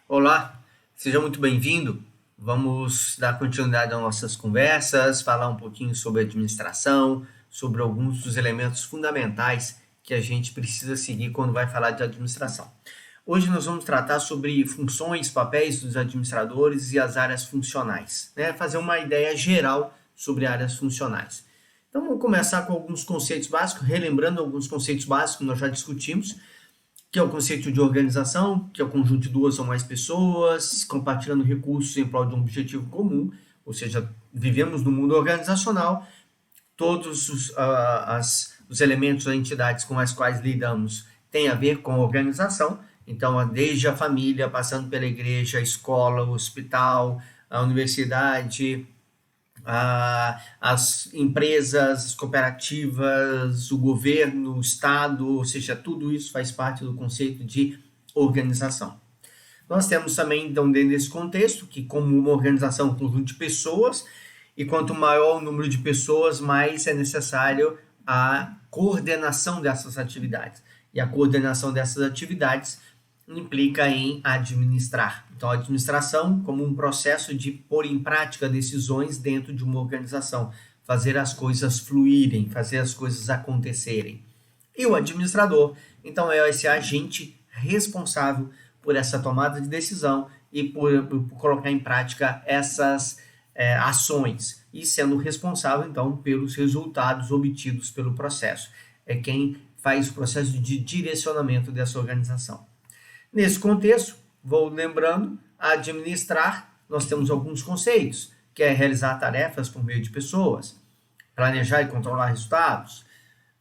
Olá, seja muito bem-vindo. Vamos dar continuidade às nossas conversas, falar um pouquinho sobre administração, sobre alguns dos elementos fundamentais que a gente precisa seguir quando vai falar de administração. Hoje nós vamos tratar sobre funções, papéis dos administradores e as áreas funcionais, né? Fazer uma ideia geral sobre áreas funcionais. Então vamos começar com alguns conceitos básicos, relembrando alguns conceitos básicos que nós já discutimos, que é o conceito de organização, que é o conjunto de duas ou mais pessoas compartilhando recursos em prol de um objetivo comum, ou seja, vivemos no mundo organizacional, todos os elementos ou entidades com as quais lidamos têm a ver com a organização, então desde a família, passando pela igreja, a escola, o hospital, a universidade, as empresas, as cooperativas, o governo, o Estado, ou seja, tudo isso faz parte do conceito de organização. Nós temos também, então, dentro desse contexto, que como uma organização, um conjunto de pessoas, e quanto maior o número de pessoas, mais é necessário a coordenação dessas atividades. E a coordenação dessas atividades implica em administrar. Então, a administração como um processo de pôr em prática decisões dentro de uma organização, fazer as coisas fluírem, fazer as coisas acontecerem. E o administrador, então, é esse agente responsável por essa tomada de decisão e por colocar em prática essas ações, e sendo responsável, então, pelos resultados obtidos pelo processo. É quem faz o processo de direcionamento dessa organização. Nesse contexto, vou lembrando, administrar, nós temos alguns conceitos, que é realizar tarefas por meio de pessoas, planejar e controlar resultados,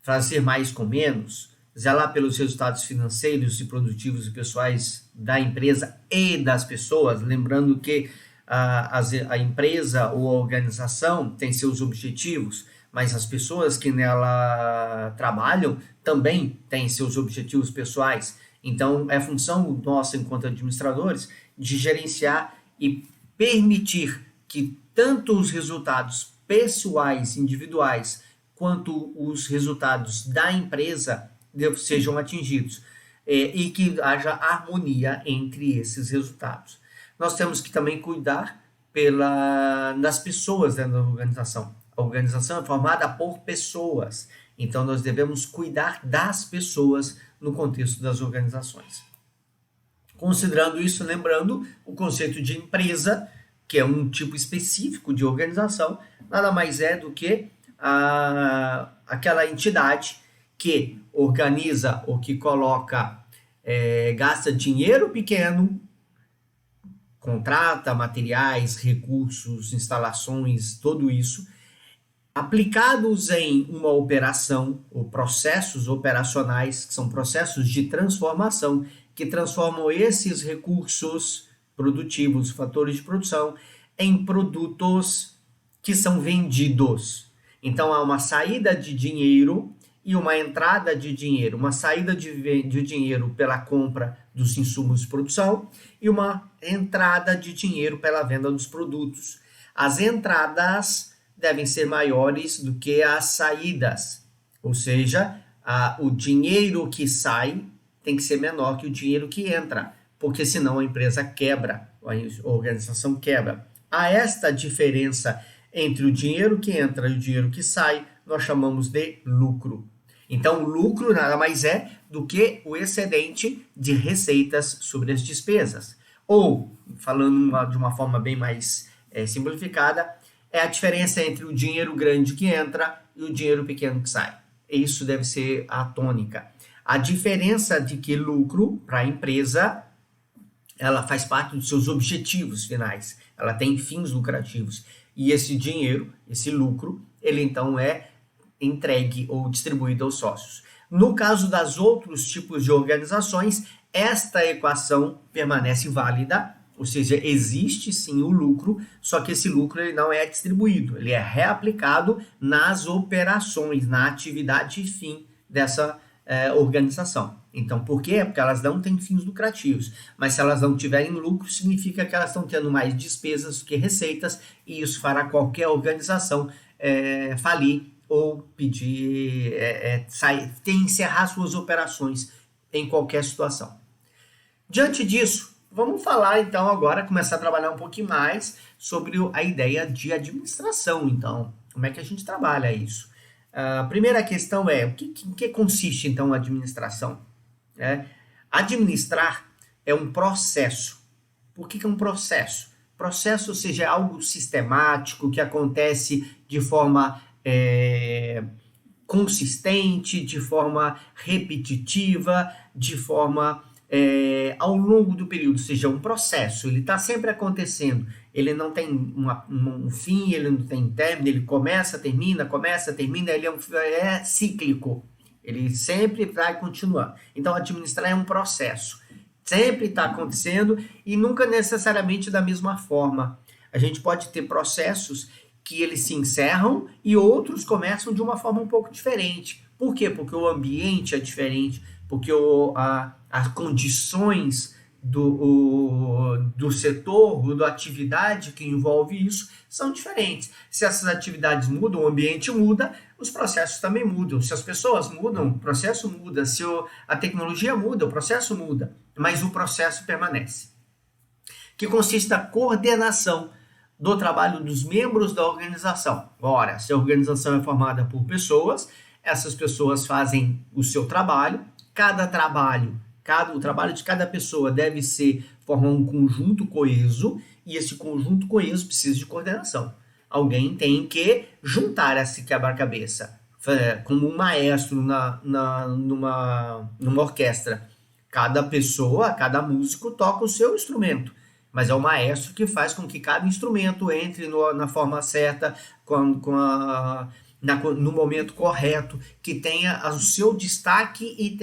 fazer mais com menos, zelar pelos resultados financeiros e produtivos e pessoais da empresa e das pessoas, lembrando que a empresa ou a organização tem seus objetivos, mas as pessoas que nela trabalham também têm seus objetivos pessoais. Então, é função nossa, enquanto administradores, de gerenciar e permitir que tanto os resultados pessoais, individuais, quanto os resultados da empresa sejam atingidos e que haja harmonia entre esses resultados. Nós temos que também cuidar das pessoas dentro da organização. A organização é formada por pessoas, então nós devemos cuidar das pessoas no contexto das organizações. Considerando isso, lembrando o conceito de empresa, que é um tipo específico de organização, nada mais é do que aquela entidade que organiza ou que coloca, gasta dinheiro pequeno, contrata materiais, recursos, instalações, tudo isso, aplicados em uma operação ou processos operacionais, que são processos de transformação, que transformam esses recursos produtivos, fatores de produção, em produtos que são vendidos. Então há uma saída de dinheiro e uma entrada de dinheiro, uma saída de dinheiro pela compra dos insumos de produção e uma entrada de dinheiro pela venda dos produtos. As entradas devem ser maiores do que as saídas, ou seja, o dinheiro que sai tem que ser menor que o dinheiro que entra, porque senão a empresa quebra, a organização quebra. A esta diferença entre o dinheiro que entra e o dinheiro que sai, nós chamamos de lucro. Então, o lucro nada mais é do que o excedente de receitas sobre as despesas. Ou, falando de uma forma bem mais simplificada, é a diferença entre o dinheiro grande que entra e o dinheiro pequeno que sai. Isso deve ser a tônica. A diferença de que lucro para a empresa, ela faz parte dos seus objetivos finais. Ela tem fins lucrativos. E esse dinheiro, esse lucro, ele então é entregue ou distribuído aos sócios. No caso das outros tipos de organizações, esta equação permanece válida, ou seja, existe sim o lucro, só que esse lucro ele não é distribuído, ele é reaplicado nas operações, na atividade fim dessa organização. Então, por quê? Porque elas não têm fins lucrativos, mas se elas não tiverem lucro, significa que elas estão tendo mais despesas do que receitas, e isso fará qualquer organização falir ou pedir, encerrar suas operações em qualquer situação. Diante disso, Vamos falar então agora, começar a trabalhar um pouquinho mais sobre a ideia de administração. Então, como é que a gente trabalha isso? A primeira questão é, em que consiste então a administração? Administrar é um processo. Por que é um processo? Processo, ou seja, é algo sistemático que acontece de forma consistente, de forma repetitiva, de forma ao longo do período, ou seja, um processo, ele está sempre acontecendo, ele não tem um fim, ele não tem término, ele começa, termina, ele é cíclico, ele sempre vai continuar. Então, administrar é um processo, sempre está acontecendo e nunca necessariamente da mesma forma. A gente pode ter processos que eles se encerram e outros começam de uma forma um pouco diferente. Por quê? Porque o ambiente é diferente, porque as condições do setor, da atividade que envolve isso, são diferentes. Se essas atividades mudam, o ambiente muda, os processos também mudam. Se as pessoas mudam, o processo muda. Se a tecnologia muda, o processo muda. Mas o processo permanece. Que consiste na coordenação do trabalho dos membros da organização. Ora, se a organização é formada por pessoas, essas pessoas fazem o seu trabalho, o trabalho de cada pessoa deve formar um conjunto coeso, e esse conjunto coeso precisa de coordenação. Alguém tem que juntar esse quebra-cabeça, como um maestro numa orquestra. Cada pessoa, cada músico toca o seu instrumento, mas é o maestro que faz com que cada instrumento entre na forma certa, no momento correto, que tenha o seu destaque e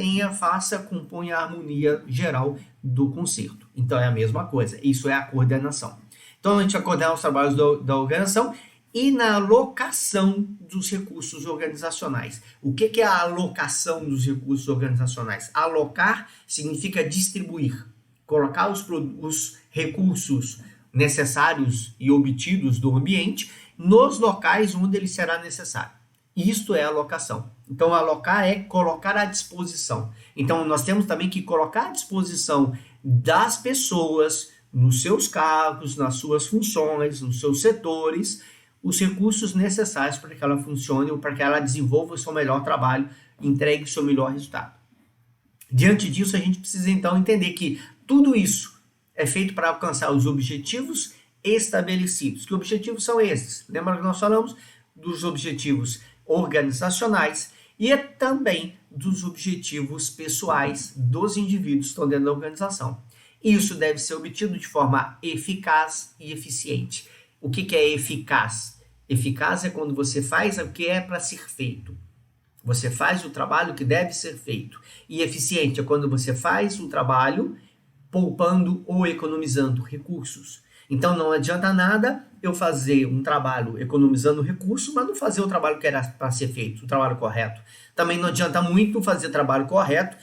componha a harmonia geral do concerto. Então é a mesma coisa, isso é a coordenação. Então a gente vai coordenar os trabalhos da organização e na alocação dos recursos organizacionais. O que é a alocação dos recursos organizacionais? Alocar significa distribuir, colocar os recursos necessários e obtidos do ambiente nos locais onde ele será necessário. Isto é alocação. Então, alocar é colocar à disposição. Então, nós temos também que colocar à disposição das pessoas, nos seus cargos, nas suas funções, nos seus setores, os recursos necessários para que ela funcione ou para que ela desenvolva o seu melhor trabalho, entregue o seu melhor resultado. Diante disso, a gente precisa então entender que tudo isso é feito para alcançar os objetivos estabelecidos. Que objetivos são esses? Lembra que nós falamos dos objetivos organizacionais e também dos objetivos pessoais dos indivíduos que estão dentro da organização. Isso deve ser obtido de forma eficaz e eficiente. O que é eficaz? Eficaz é quando você faz o que é para ser feito. Você faz o trabalho que deve ser feito. E eficiente é quando você faz o trabalho poupando ou economizando recursos. Então não adianta nada eu fazer um trabalho economizando recursos, mas não fazer o trabalho que era para ser feito, o trabalho correto. Também não adianta muito fazer trabalho correto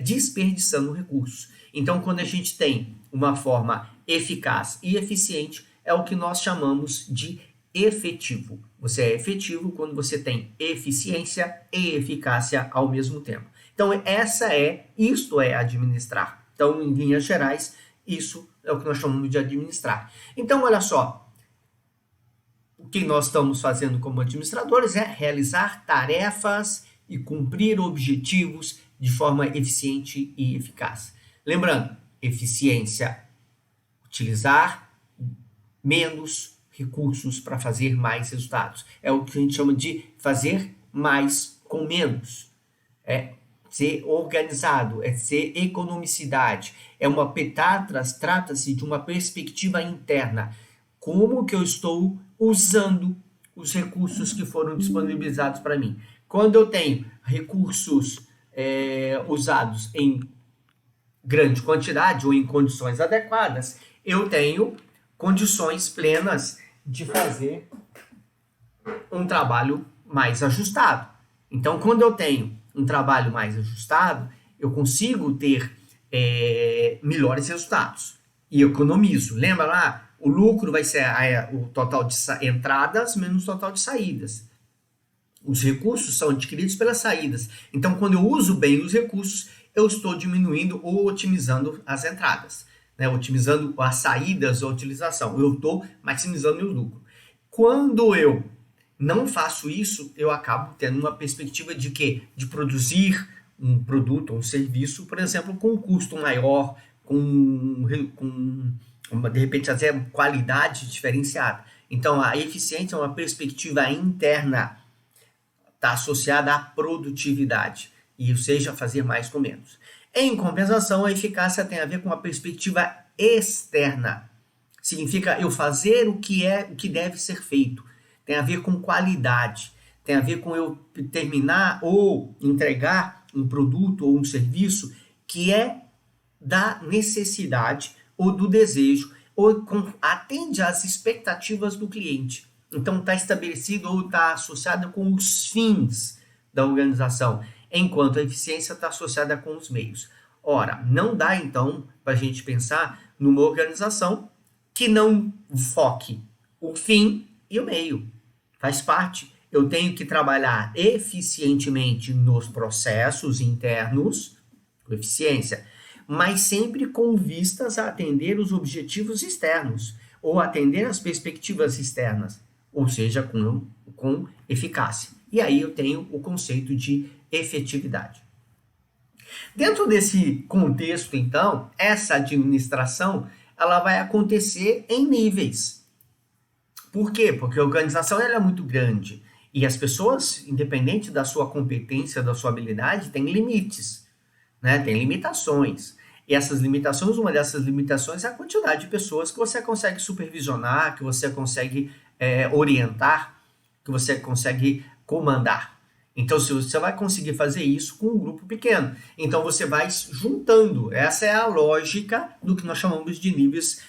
desperdiçando recursos. Então, quando a gente tem uma forma eficaz e eficiente, é o que nós chamamos de efetivo. Você é efetivo quando você tem eficiência e eficácia ao mesmo tempo. Então, isto é administrar. Então, em linhas gerais, isso é o que nós chamamos de administrar. Então, olha só, o que nós estamos fazendo como administradores é realizar tarefas e cumprir objetivos de forma eficiente e eficaz. Lembrando, eficiência, utilizar menos recursos para fazer mais resultados. É o que a gente chama de fazer mais com menos. É ser organizado, é ser economicidade. Trata-se de uma perspectiva interna. Como que eu estou usando os recursos que foram disponibilizados para mim? Quando eu tenho recursos usados em grande quantidade ou em condições adequadas, eu tenho condições plenas de fazer um trabalho mais ajustado. Então, quando eu tenho um trabalho mais ajustado, eu consigo ter melhores resultados e economizo. Lembra lá? O lucro vai ser o total de entradas menos o total de saídas. Os recursos são adquiridos pelas saídas. Então, quando eu uso bem os recursos, eu estou diminuindo ou otimizando as entradas. né, otimizando as saídas da utilização. Eu estou maximizando meu lucro. Quando eu não faço isso, eu acabo tendo uma perspectiva de quê? De produzir um produto ou um serviço, por exemplo, com um custo maior, de repente fazer qualidade diferenciada. Então, a eficiência é uma perspectiva interna, está associada à produtividade, e ou seja, fazer mais com menos. Em compensação, a eficácia tem a ver com a perspectiva externa. Significa eu fazer o que deve ser feito. Tem a ver com qualidade. Tem a ver com eu terminar ou entregar um produto ou um serviço que é da necessidade ou do desejo ou atende às expectativas do cliente. Então está estabelecido ou está associado com os fins da organização, enquanto a eficiência está associada com os meios. Ora, não dá então para a gente pensar numa organização que não foque o fim e o meio. Faz parte. Eu tenho que trabalhar eficientemente nos processos internos, com eficiência, mas sempre com vistas a atender os objetivos externos, ou atender as perspectivas externas, ou seja, com eficácia. E aí eu tenho o conceito de efetividade. Dentro desse contexto, então, essa administração ela vai acontecer em níveis. Por quê? Porque a organização ela é muito grande e as pessoas, independente da sua competência, da sua habilidade, têm limites, né? Tem limitações. E essas limitações, uma dessas limitações é a quantidade de pessoas que você consegue supervisionar, que você consegue orientar, que você consegue comandar. Então, você vai conseguir fazer isso com um grupo pequeno. Então, você vai juntando. Essa é a lógica do que nós chamamos de níveis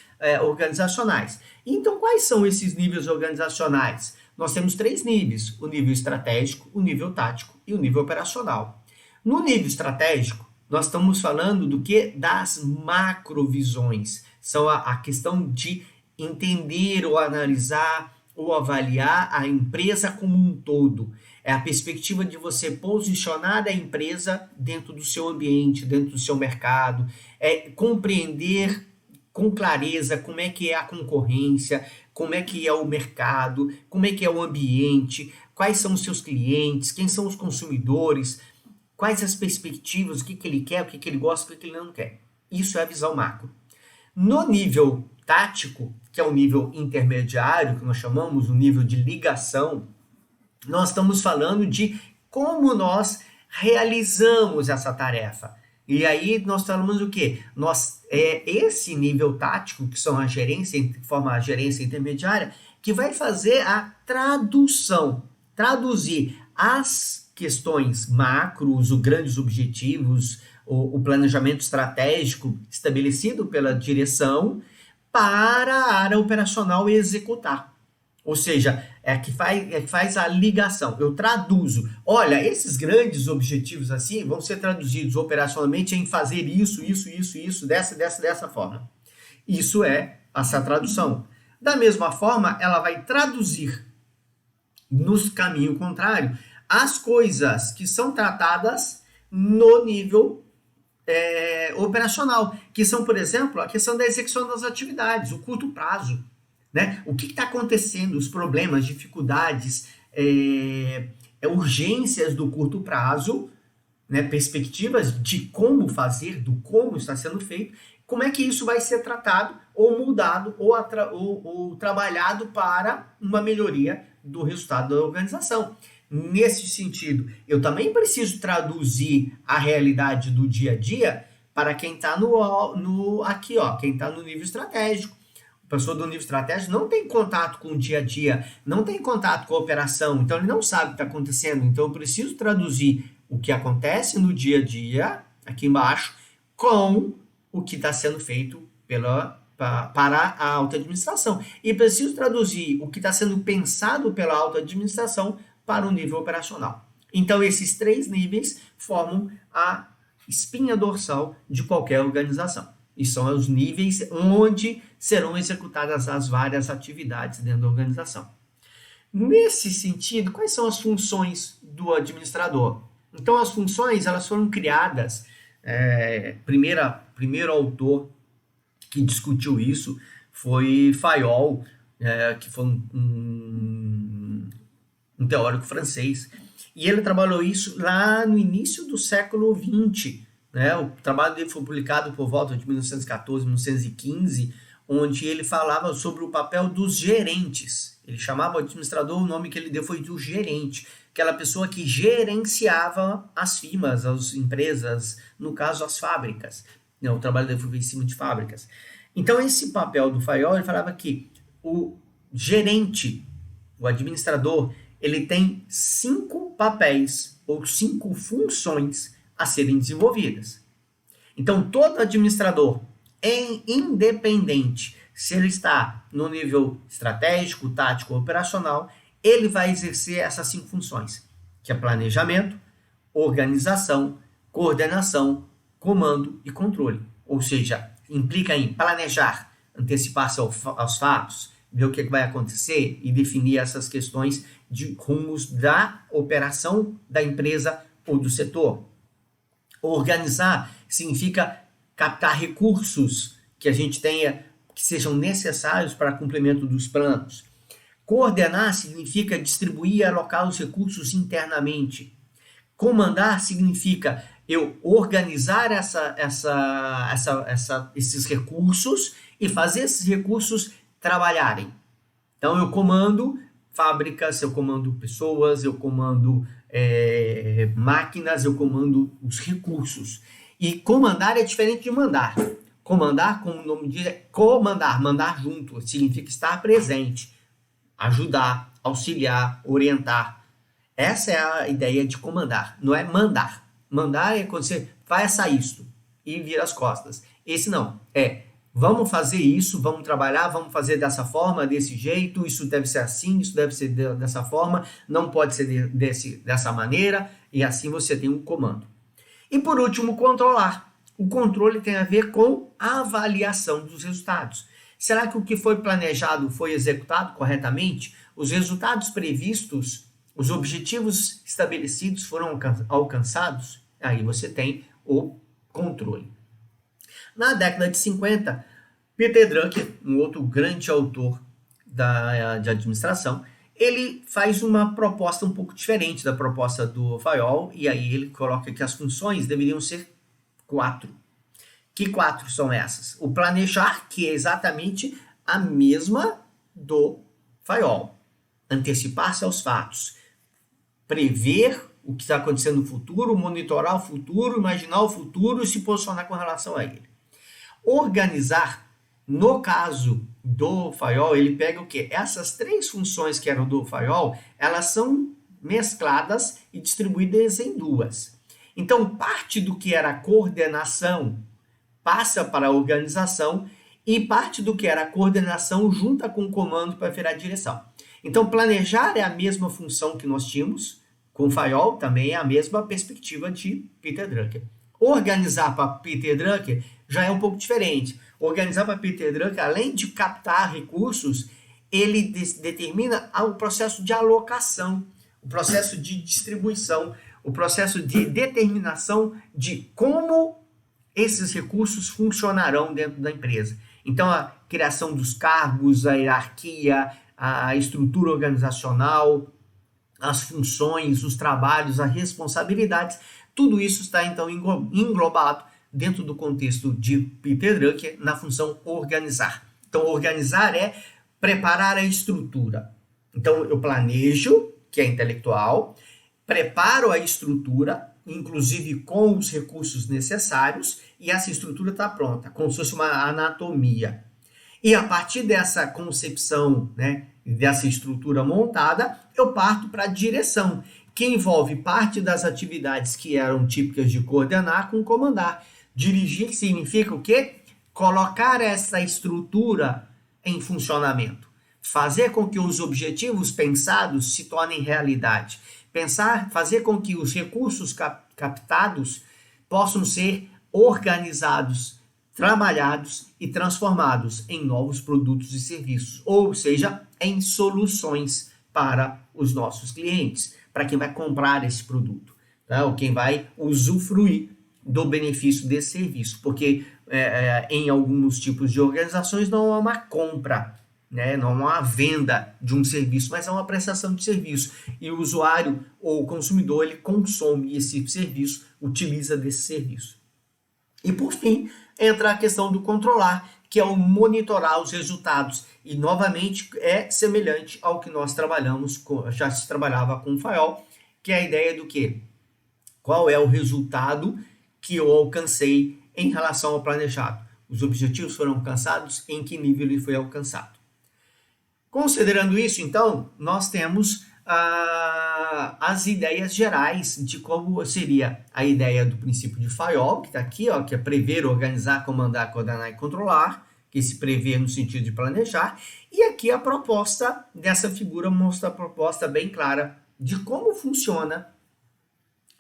organizacionais. Então, quais são esses níveis organizacionais? Nós temos 3 níveis: o nível estratégico, o nível tático e o nível operacional. No nível estratégico, nós estamos falando do que? Das macrovisões. São a questão de entender ou analisar ou avaliar a empresa como um todo. É a perspectiva de você posicionar a empresa dentro do seu ambiente, dentro do seu mercado, compreender com clareza como é que é a concorrência, como é que é o mercado, como é que é o ambiente, quais são os seus clientes, quem são os consumidores, quais as perspectivas, o que ele quer, o que ele gosta, o que ele não quer. Isso é a visão macro. No nível tático, que é o nível intermediário, que nós chamamos o nível de ligação, nós estamos falando de como nós realizamos essa tarefa. E aí nós falamos o quê? Esse nível tático, que são a gerência, forma a gerência intermediária, que vai fazer a tradução, traduzir as questões macros, os grandes objetivos, o planejamento estratégico estabelecido pela direção para a área operacional executar. Ou seja, que faz a ligação. Eu traduzo. Olha, esses grandes objetivos assim vão ser traduzidos operacionalmente em fazer isso, dessa forma. Isso é essa tradução. Da mesma forma, ela vai traduzir no caminho contrário as coisas que são tratadas no nível operacional, que são, por exemplo, a questão da execução das atividades, o curto prazo. Né? O que está acontecendo, os problemas, dificuldades, urgências do curto prazo, né? Perspectivas de como fazer, do como está sendo feito, como é que isso vai ser tratado ou mudado ou trabalhado para uma melhoria do resultado da organização. Nesse sentido, eu também preciso traduzir a realidade do dia a dia para quem está quem está no nível estratégico. A pessoa do nível estratégico não tem contato com o dia a dia, não tem contato com a operação, então ele não sabe o que está acontecendo. Então eu preciso traduzir o que acontece no dia a dia, aqui embaixo, com o que está sendo feito para a alta administração. E preciso traduzir o que está sendo pensado pela alta administração para o nível operacional. Então esses 3 níveis formam a espinha dorsal de qualquer organização. E são os níveis onde serão executadas as várias atividades dentro da organização. Nesse sentido, quais são as funções do administrador? Então, as funções elas foram criadas, primeiro autor que discutiu isso foi Fayol, que foi um teórico francês. E ele trabalhou isso lá no início do século XX. Né? O trabalho dele foi publicado por volta de 1914, 1915, onde ele falava sobre o papel dos gerentes. Ele chamava o administrador, o nome que ele deu foi do gerente, aquela pessoa que gerenciava as firmas, as empresas, no caso as fábricas. Não, o trabalho dele foi em cima de fábricas. Então esse papel do Fayol, ele falava que o gerente, o administrador, ele tem 5 papéis ou 5 funções a serem desenvolvidas. Então todo administrador independente se ele está no nível estratégico, tático ou operacional, ele vai exercer essas 5 funções, que é planejamento, organização, coordenação, comando e controle. Ou seja, implica em planejar, antecipar-se aos fatos, ver o que vai acontecer e definir essas questões de rumos da operação da empresa ou do setor. Organizar significa captar recursos que a gente tenha, que sejam necessários para cumprimento dos planos. Coordenar significa distribuir e alocar os recursos internamente. Comandar significa eu organizar esses recursos e fazer esses recursos trabalharem. Então eu comando fábricas, eu comando pessoas, eu comando máquinas, eu comando os recursos. E comandar é diferente de mandar. Comandar, como o nome diz, é comandar, mandar junto, significa estar presente, ajudar, auxiliar, orientar. Essa é a ideia de comandar, não é mandar. Mandar é quando você faça isto e vira as costas. Esse não, vamos fazer isso, vamos trabalhar, vamos fazer dessa forma, desse jeito, isso deve ser assim, isso deve ser dessa forma, não pode ser dessa maneira, e assim você tem um comando. E por último, controlar. O controle tem a ver com a avaliação dos resultados. Será que o que foi planejado foi executado corretamente? Os resultados previstos, os objetivos estabelecidos foram alcançados? Aí você tem o controle. Na década de 50, Peter Drucker, um outro grande autor de administração, ele faz uma proposta um pouco diferente da proposta do Fayol, e aí ele coloca que as funções deveriam ser 4. Que 4 são essas? O planejar, que é exatamente a mesma do Fayol. Antecipar-se aos fatos. Prever o que está acontecendo no futuro, monitorar o futuro, imaginar o futuro e se posicionar com relação a ele. Organizar, no caso do Fayol, ele pega o quê? Essas 3 funções que eram do Fayol, elas são mescladas e distribuídas em 2. Então, parte do que era coordenação passa para a organização e parte do que era coordenação junta com o comando para virar direção. Então, planejar é a mesma função que nós tínhamos com Fayol, também é a mesma perspectiva de Peter Drucker. Organizar para Peter Drucker já é um pouco diferente. Organizar para Peter Drucker, além de captar recursos, ele determina o processo de alocação, o processo de distribuição, o processo de determinação de como esses recursos funcionarão dentro da empresa. Então, a criação dos cargos, a hierarquia, a estrutura organizacional, as funções, os trabalhos, as responsabilidades, tudo isso está, então, englobado dentro do contexto de Peter Drucker na função organizar. Então, organizar é preparar a estrutura. Então, eu planejo, que é intelectual, preparo a estrutura, inclusive com os recursos necessários, e essa estrutura está pronta, como se fosse uma anatomia. E a partir dessa concepção, né, dessa estrutura montada, eu parto para a direção, que envolve parte das atividades que eram típicas de coordenar com comandar. Dirigir significa o quê? Colocar essa estrutura em funcionamento. Fazer com que os objetivos pensados se tornem realidade. Fazer com que os recursos captados possam ser organizados, trabalhados e transformados em novos produtos e serviços, ou seja, em soluções para os nossos clientes, para quem vai comprar esse produto, tá? Ou quem vai usufruir do benefício desse serviço, porque em alguns tipos de organizações não é uma compra, né? Não é uma venda de um serviço, mas é uma prestação de serviço. E o usuário ou o consumidor, ele consome esse serviço, utiliza desse serviço. E por fim, entra a questão do controlar, que é o monitorar os resultados. E novamente é semelhante ao que nós trabalhamos, já se trabalhava com o FAIOL, que é a ideia do quê? Qual é o resultado que eu alcancei em relação ao planejado? Os objetivos foram alcançados, em que nível ele foi alcançado? Considerando isso, então, nós temos as ideias gerais de como seria a ideia do princípio de FAIOL, que está aqui, ó, que é prever, organizar, comandar, coordenar e controlar, que se prever no sentido de planejar, e aqui a proposta dessa figura mostra a proposta bem clara de como funciona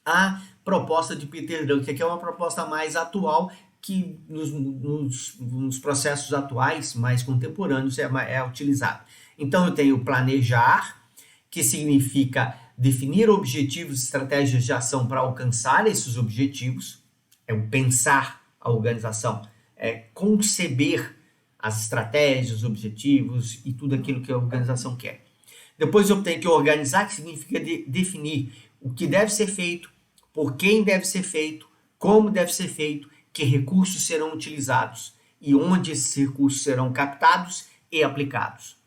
a proposta de Peter Drucker, que é uma proposta mais atual, que nos processos atuais, mais contemporâneos, é utilizado. Então, eu tenho planejar, que significa definir objetivos e estratégias de ação para alcançar esses objetivos, é o pensar a organização, é conceber as estratégias, os objetivos e tudo aquilo que a organização quer. Depois eu tenho que organizar, que significa definir o que deve ser feito, por quem deve ser feito, como deve ser feito, que recursos serão utilizados e onde esses recursos serão captados e aplicados.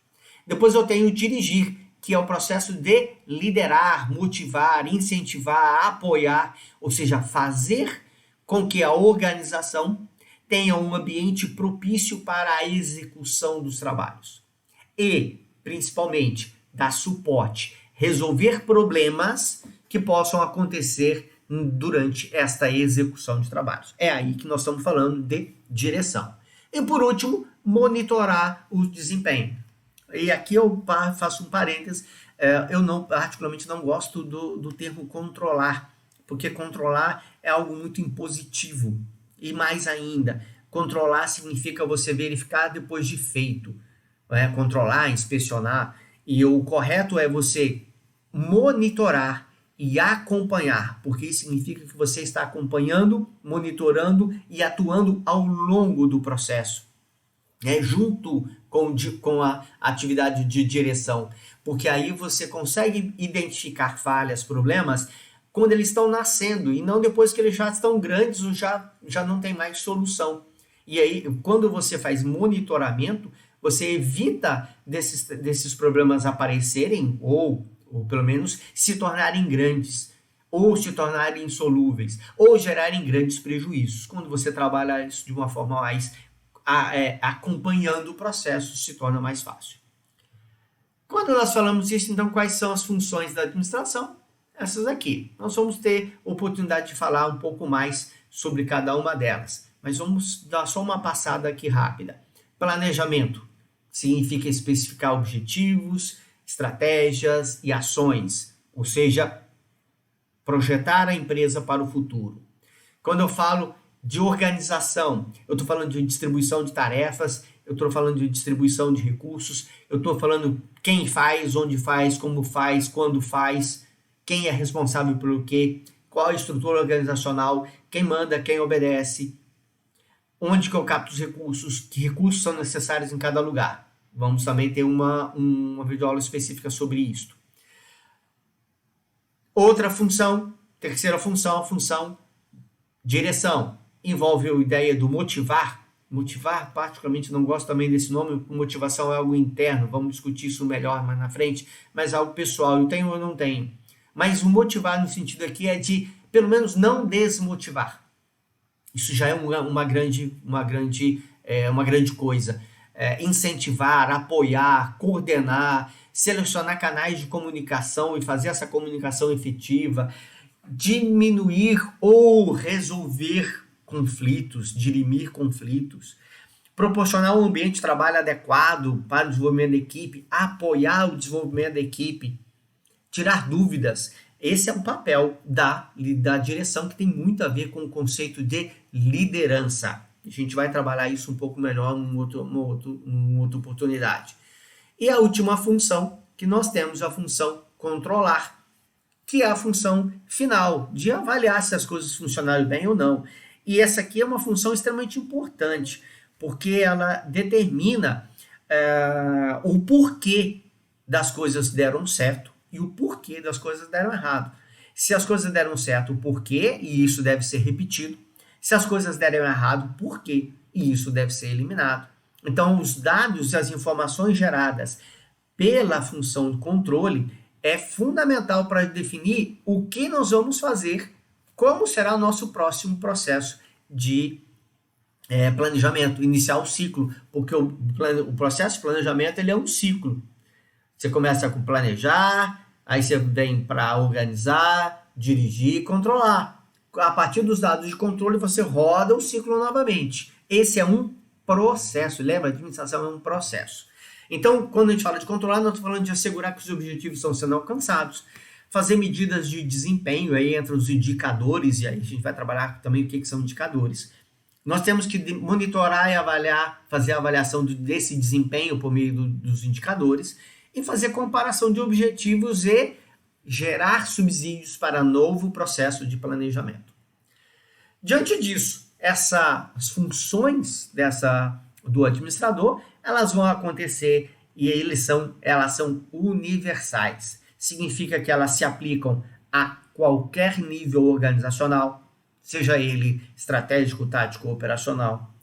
Depois eu tenho dirigir, que é o processo de liderar, motivar, incentivar, apoiar, ou seja, fazer com que a organização tenha um ambiente propício para a execução dos trabalhos. E, principalmente, dar suporte, resolver problemas que possam acontecer durante esta execução de trabalhos. É aí que nós estamos falando de direção. E, por último, monitorar o desempenho. E aqui eu faço um parênteses, eu particularmente não gosto do termo controlar, porque controlar é algo muito impositivo. E mais ainda, controlar significa você verificar depois de feito, controlar, inspecionar, e o correto é você monitorar e acompanhar, porque isso significa que você está acompanhando, monitorando e atuando ao longo do processo, junto com a atividade de direção, porque aí você consegue identificar falhas, problemas, quando eles estão nascendo e não depois que eles já estão grandes ou já não tem mais solução. E aí, quando você faz monitoramento, você evita desses problemas aparecerem ou pelo menos se tornarem grandes, ou se tornarem insolúveis, ou gerarem grandes prejuízos. Quando você trabalha isso de uma forma mais acompanhando o processo, se torna mais fácil. Quando nós falamos isso, então, quais são as funções da administração? Essas aqui. Nós vamos ter oportunidade de falar um pouco mais sobre cada uma delas, mas vamos dar só uma passada aqui rápida. Planejamento significa especificar objetivos, estratégias e ações, ou seja, projetar a empresa para o futuro. Quando eu falo de organização, eu estou falando de distribuição de tarefas, eu estou falando de distribuição de recursos, eu estou falando quem faz, onde faz, como faz, quando faz, quem é responsável pelo quê, qual a estrutura organizacional, quem manda, quem obedece, onde que eu capto os recursos, que recursos são necessários em cada lugar. Vamos também ter uma videoaula específica sobre isso. Outra função, terceira função, a função direção. Envolve a ideia do motivar. Motivar, particularmente, não gosto também desse nome, motivação é algo interno, vamos discutir isso melhor mais na frente, mas algo pessoal, eu tenho ou não tenho. Mas o motivar no sentido aqui é de, pelo menos, não desmotivar. Isso já é uma grande coisa. Incentivar, apoiar, coordenar, selecionar canais de comunicação e fazer essa comunicação efetiva, diminuir ou resolver conflitos, dirimir conflitos, proporcionar um ambiente de trabalho adequado para o desenvolvimento da equipe, apoiar o desenvolvimento da equipe, tirar dúvidas. Esse é um papel da direção que tem muito a ver com o conceito de liderança. A gente vai trabalhar isso um pouco melhor numa outra oportunidade. E a última função que nós temos, a função controlar, que é a função final de avaliar se as coisas funcionaram bem ou não. E essa aqui é uma função extremamente importante, porque ela determina o porquê das coisas deram certo e o porquê das coisas deram errado. Se as coisas deram certo, o porquê, e isso deve ser repetido. Se as coisas deram errado, o porquê, e isso deve ser eliminado. Então, os dados e as informações geradas pela função de controle é fundamental para definir o que nós vamos fazer, como será o nosso próximo processo de planejamento, iniciar o ciclo, porque o processo de planejamento ele é um ciclo. Você começa com planejar, aí você vem para organizar, dirigir e controlar. A partir dos dados de controle, você roda o ciclo novamente. Esse é um processo, lembra? A administração é um processo. Então, quando a gente fala de controlar, nós estamos falando de assegurar que os objetivos estão sendo alcançados, fazer medidas de desempenho, aí entra os indicadores, e aí a gente vai trabalhar também o que são indicadores. Nós temos que monitorar e avaliar, fazer a avaliação desse desempenho por meio dos indicadores e fazer comparação de objetivos e gerar subsídios para novo processo de planejamento. Diante disso, as funções do administrador, elas vão acontecer e elas são universais. Significa que elas se aplicam a qualquer nível organizacional, seja ele estratégico, tático ou operacional.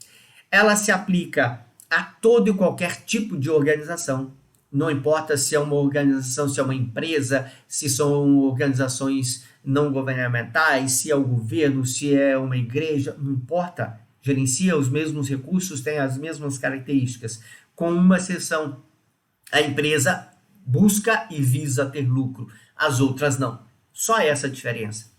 Ela se aplica a todo e qualquer tipo de organização. Não importa se é uma organização, se é uma empresa, se são organizações não governamentais, se é o governo, se é uma igreja, não importa. Gerencia os mesmos recursos, tem as mesmas características. Com uma exceção, a empresa busca e visa ter lucro, as outras não. Só essa a diferença.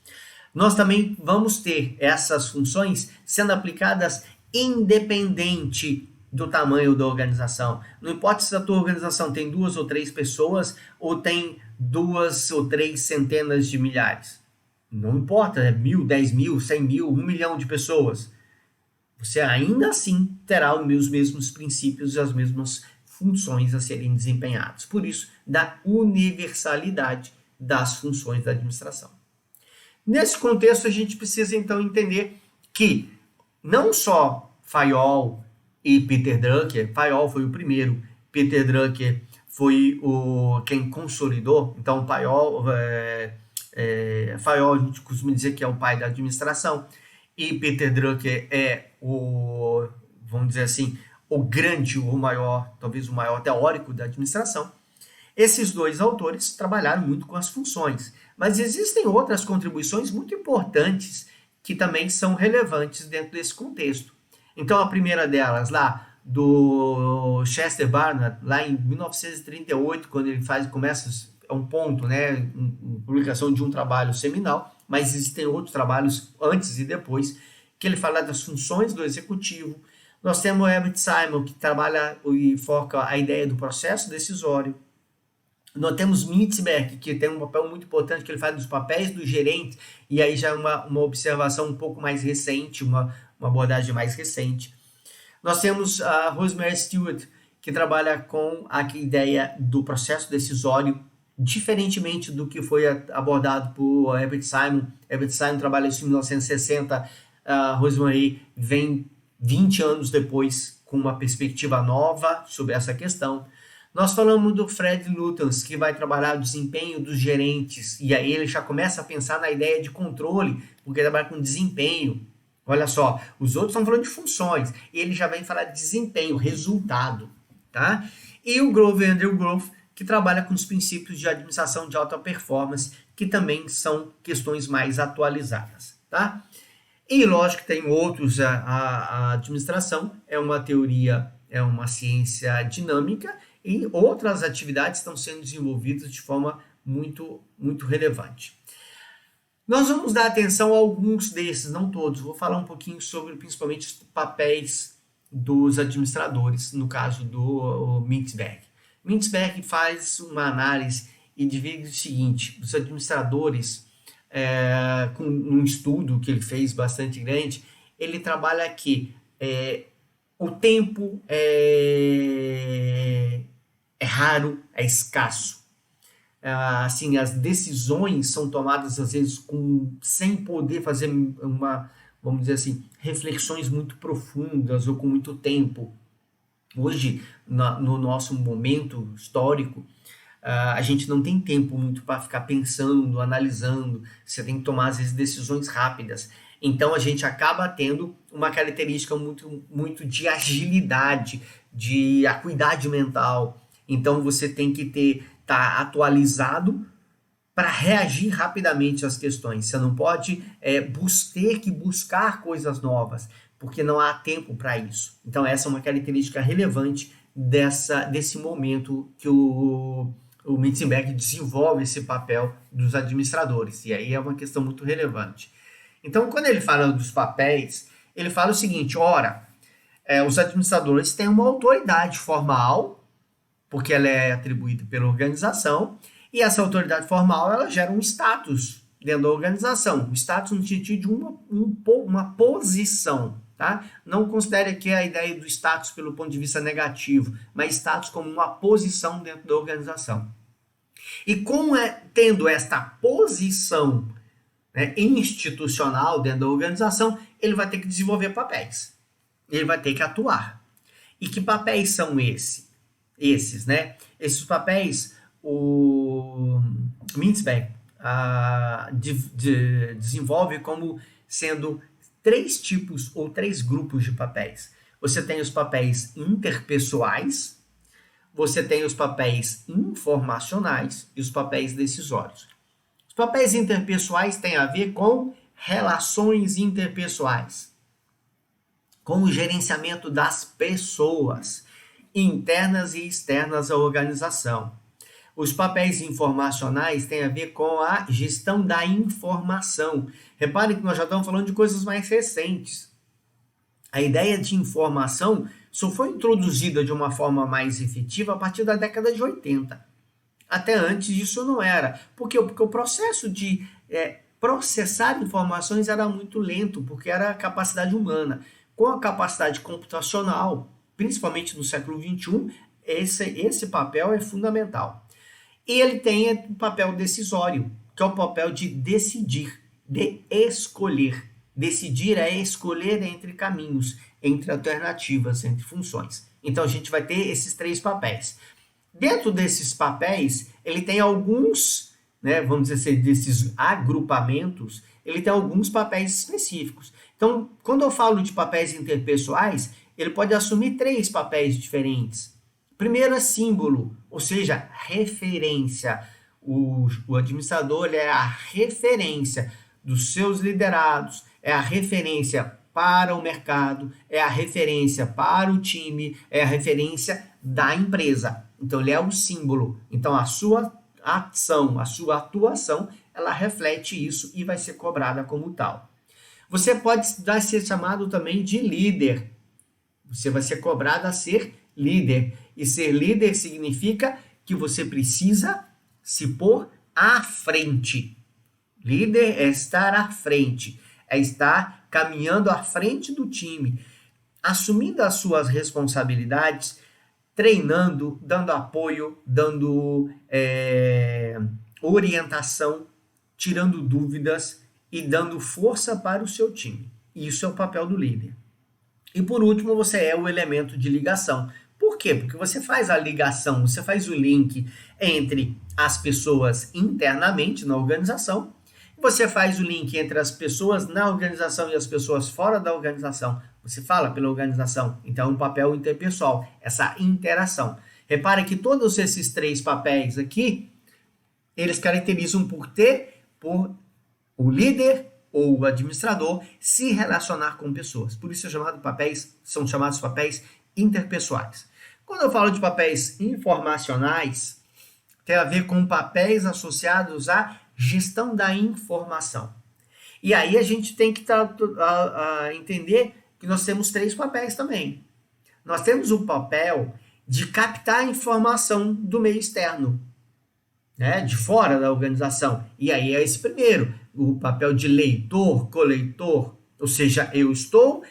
Nós também vamos ter essas funções sendo aplicadas independente do tamanho da organização. Não importa se a tua organização tem 2 ou 3 pessoas ou tem 2 ou 3 centenas de milhares. Não importa, é 1.000, 10.000, 100.000, 1 milhão de pessoas. Você ainda assim terá os mesmos princípios e as mesmas funções a serem desempenhadas. Por isso, da universalidade das funções da administração. Nesse contexto, a gente precisa então entender que não só Fayol e Peter Drucker, Fayol foi o primeiro, Peter Drucker foi quem consolidou, então Fayol a gente costuma dizer que é o pai da administração, e Peter Drucker é vamos dizer assim, o maior, talvez o maior teórico da administração. Esses dois autores trabalharam muito com as funções, mas existem outras contribuições muito importantes que também são relevantes dentro desse contexto. Então, a primeira delas, lá do Chester Barnard, lá em 1938, quando ele começa um ponto, né, uma publicação de um trabalho seminal, mas existem outros trabalhos antes e depois, que ele fala das funções do executivo. Nós temos o Herbert Simon, que trabalha e foca a ideia do processo decisório. Nós temos Mintzberg, que tem um papel muito importante, que ele fala dos papéis do gerente, e aí já é uma observação um pouco mais recente, uma abordagem mais recente. Nós temos a Rosemary Stewart, que trabalha com a ideia do processo decisório, diferentemente do que foi abordado por Herbert Simon. Herbert Simon trabalha isso em 1960, a Rosemary vem 20 anos depois com uma perspectiva nova sobre essa questão. Nós falamos do Fred Lutyens, que vai trabalhar o desempenho dos gerentes, e aí ele já começa a pensar na ideia de controle, porque ele trabalha com desempenho. Olha só, os outros estão falando de funções, ele já vem falar de desempenho, resultado, tá? E o Andrew Grove, que trabalha com os princípios de administração de alta performance, que também são questões mais atualizadas, tá? E lógico que tem outros, a administração é uma teoria, é uma ciência dinâmica, e outras atividades estão sendo desenvolvidas de forma muito, muito relevante. Nós vamos dar atenção a alguns desses, não todos. Vou falar um pouquinho sobre, principalmente, os papéis dos administradores, no caso do Mintzberg. Mintzberg faz uma análise e divide o seguinte: os administradores, com um estudo que ele fez bastante grande, ele trabalha que o tempo é raro, é escasso. Assim, as decisões são tomadas às vezes sem poder fazer vamos dizer assim, reflexões muito profundas ou com muito tempo. Hoje, no nosso momento histórico, a gente não tem tempo muito para ficar pensando, analisando. Você tem que tomar, às vezes, decisões rápidas. Então, a gente acaba tendo uma característica muito, muito de agilidade, de acuidade mental. Então, você tem que estar atualizado para reagir rapidamente às questões. Você não pode ter que buscar coisas novas, porque não há tempo para isso. Então, essa é uma característica relevante desse momento que o Mitzenberg desenvolve esse papel dos administradores. E aí é uma questão muito relevante. Então, quando ele fala dos papéis, ele fala o seguinte: ora, os administradores têm uma autoridade formal, porque ela é atribuída pela organização, e essa autoridade formal ela gera um status dentro da organização. O status no sentido de uma posição. Tá? Não considere aqui a ideia do status pelo ponto de vista negativo, mas status como uma posição dentro da organização. E tendo esta posição, né, institucional dentro da organização, ele vai ter que desenvolver papéis. Ele vai ter que atuar. E que papéis são esses, né? Esses papéis, o Mintz-Beck desenvolve como sendo 3 tipos ou 3 grupos de papéis. Você tem os papéis interpessoais, você tem os papéis informacionais e os papéis decisórios. Os papéis interpessoais têm a ver com relações interpessoais, com o gerenciamento das pessoas, internas e externas à organização. Os papéis informacionais têm a ver com a gestão da informação. Repare que nós já estamos falando de coisas mais recentes. A ideia de informação só foi introduzida de uma forma mais efetiva a partir da década de 80. Até antes disso não era. Por quê? Porque o processo de processar informações era muito lento, porque era a capacidade humana. Com a capacidade computacional, principalmente no século XXI, esse papel é fundamental. E ele tem o papel decisório, que é o papel de decidir, de escolher. Decidir é escolher entre caminhos, entre alternativas, entre funções. Então a gente vai ter esses 3 papéis. Dentro desses papéis, ele tem alguns, né, vamos dizer assim, desses agrupamentos, ele tem alguns papéis específicos. Então, quando eu falo de papéis interpessoais, ele pode assumir 3 papéis diferentes. Primeiro é símbolo, ou seja, referência. O administrador é a referência dos seus liderados, é a referência para o mercado, é a referência para o time, é a referência da empresa. Então, ele é o símbolo. Então, a sua ação, a sua atuação, ela reflete isso e vai ser cobrada como tal. Você pode ser chamado também de líder. Você vai ser cobrado a ser líder. E ser líder significa que você precisa se pôr à frente. Líder é estar à frente, é estar caminhando à frente do time, assumindo as suas responsabilidades, treinando, dando apoio, dando orientação, tirando dúvidas e dando força para o seu time. Isso é o papel do líder. E por último, você é o elemento de ligação. Por quê? Porque você faz a ligação, você faz o link entre as pessoas internamente na organização, você faz o link entre as pessoas na organização e as pessoas fora da organização. Você fala pela organização. Então, é um papel interpessoal, essa interação. Repare que todos esses 3 papéis aqui, eles caracterizam por o líder ou o administrador se relacionar com pessoas. Por isso são chamados papéis interpessoais. Quando eu falo de papéis informacionais, tem a ver com papéis associados à gestão da informação. E aí a gente tem que entender que nós temos 3 papéis também. Nós temos o papel de captar informação do meio externo, né, de fora da organização. E aí é esse primeiro, o papel de leitor, coleitor, ou seja, eu estou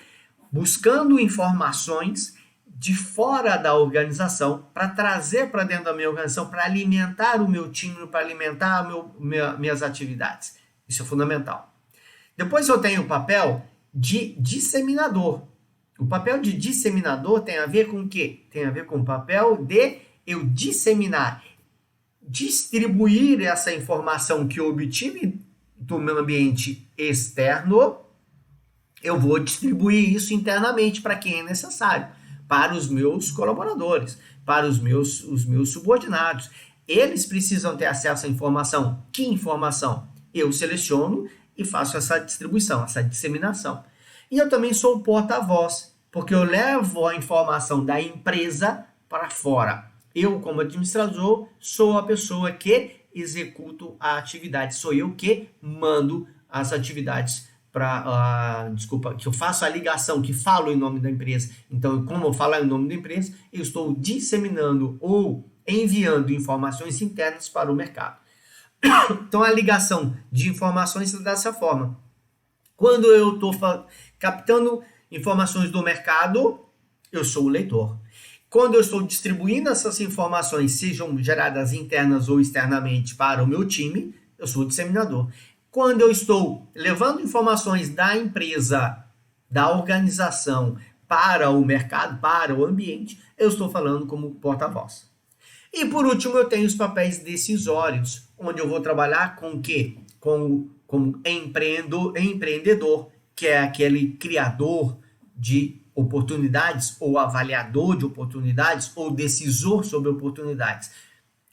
buscando informações de fora da organização para trazer para dentro da minha organização, para alimentar o meu time, para alimentar minhas atividades. Isso é fundamental. Depois eu tenho o papel de disseminador. O papel de disseminador tem a ver com o quê? Tem a ver com o papel de eu disseminar, distribuir essa informação que eu obtive do meu ambiente externo, eu vou distribuir isso internamente para quem é necessário, para os meus colaboradores, para os meus subordinados. Eles precisam ter acesso à informação. Que informação? Eu seleciono e faço essa distribuição, essa disseminação. E eu também sou o porta-voz, porque eu levo a informação da empresa para fora. Eu, como administrador, sou a pessoa que executo a atividade, sou eu que mando as atividades que eu faço a ligação, que falo em nome da empresa. Então, como eu falo em nome da empresa, eu estou disseminando ou enviando informações internas para o mercado. Então, a ligação de informações é dessa forma. Quando eu estou captando informações do mercado, eu sou o leitor. Quando eu estou distribuindo essas informações, sejam geradas internas ou externamente para o meu time, eu sou o disseminador. Quando eu estou levando informações da empresa, da organização, para o mercado, para o ambiente, eu estou falando como porta-voz. E por último, eu tenho os papéis decisórios, onde eu vou trabalhar com o quê? Como empreendedor, que é aquele criador de oportunidades, ou avaliador de oportunidades, ou decisor sobre oportunidades.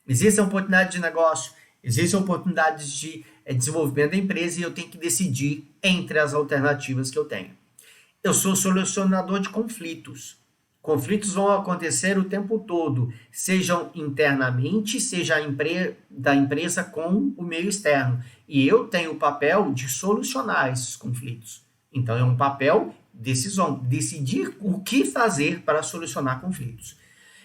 Existem oportunidades de negócio, existem oportunidades de desenvolvimento da empresa e eu tenho que decidir entre as alternativas que eu tenho. Eu sou solucionador de conflitos. Conflitos vão acontecer o tempo todo, sejam internamente, seja da empresa com o meio externo. E eu tenho o papel de solucionar esses conflitos. Então, é um papel decisão, decidir o que fazer para solucionar conflitos.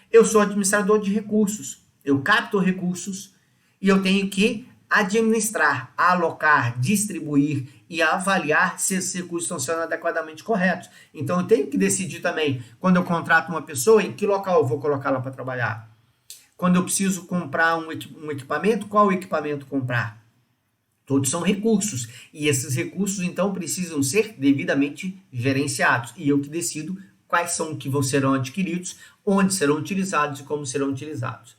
Eu sou administrador de recursos, eu capto recursos e eu tenho que administrar, alocar, distribuir e avaliar se esses recursos estão sendo adequadamente corretos. Então, eu tenho que decidir também, quando eu contrato uma pessoa, em que local eu vou colocá-la para trabalhar. Quando eu preciso comprar um equipamento, qual equipamento comprar? Todos são recursos. E esses recursos, então, precisam ser devidamente gerenciados. E eu que decido quais são que serão adquiridos, onde serão utilizados e como serão utilizados.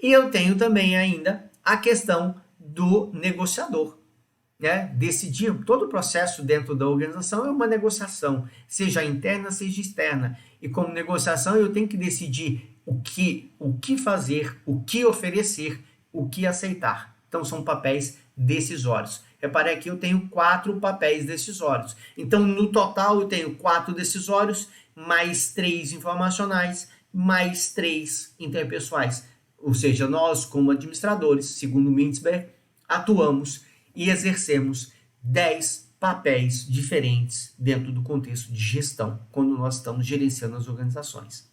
E eu tenho também ainda a questão do negociador. Decidir, todo o processo dentro da organização é uma negociação, seja interna, seja externa. E como negociação eu tenho que decidir o que fazer, o que oferecer, o que aceitar. Então são papéis decisórios. Repare aqui, eu tenho 4 papéis decisórios. Então no total eu tenho 4 decisórios, mais 3 informacionais, mais 3 interpessoais. Ou seja, nós como administradores, segundo Mintzberg, atuamos e exercemos 10 papéis diferentes dentro do contexto de gestão, quando nós estamos gerenciando as organizações.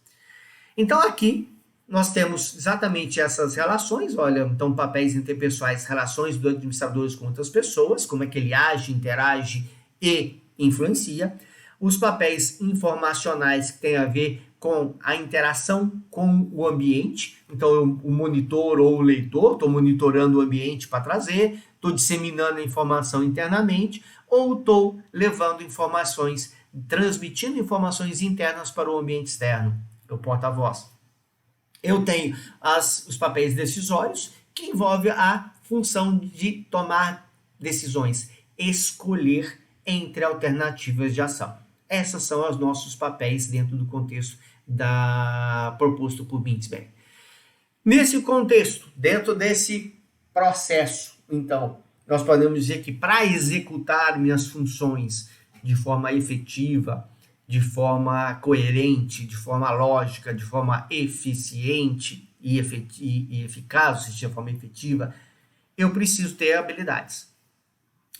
Então aqui nós temos exatamente essas relações, olha, então papéis interpessoais, relações do administrador com outras pessoas, como é que ele age, interage e influencia. Os papéis informacionais que têm a ver com a interação com o ambiente, então o monitor ou o leitor, estou monitorando o ambiente para trazer, estou disseminando a informação internamente, ou estou levando informações, transmitindo informações internas para o ambiente externo, o porta-voz. Eu tenho os papéis decisórios, que envolve a função de tomar decisões, escolher entre alternativas de ação. Esses são os nossos papéis dentro do contexto proposto por Mintzberg. Nesse contexto, dentro desse processo, então, nós podemos dizer que para executar minhas funções de forma efetiva, de forma coerente, de forma lógica, de forma eficiente e eficaz, ou seja, de forma efetiva, eu preciso ter habilidades.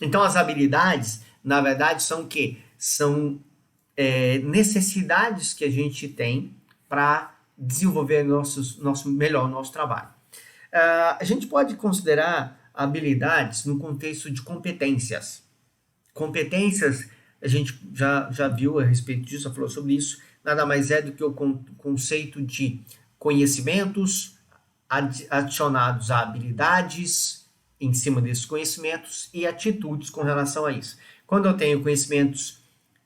Então, as habilidades, na verdade, são o quê? São necessidades que a gente tem para desenvolver melhor o nosso trabalho. A gente pode considerar habilidades no contexto de competências. Competências, a gente já viu a respeito disso, já falou sobre isso, nada mais é do que o conceito de conhecimentos adicionados a habilidades em cima desses conhecimentos e atitudes com relação a isso. Quando eu tenho conhecimentos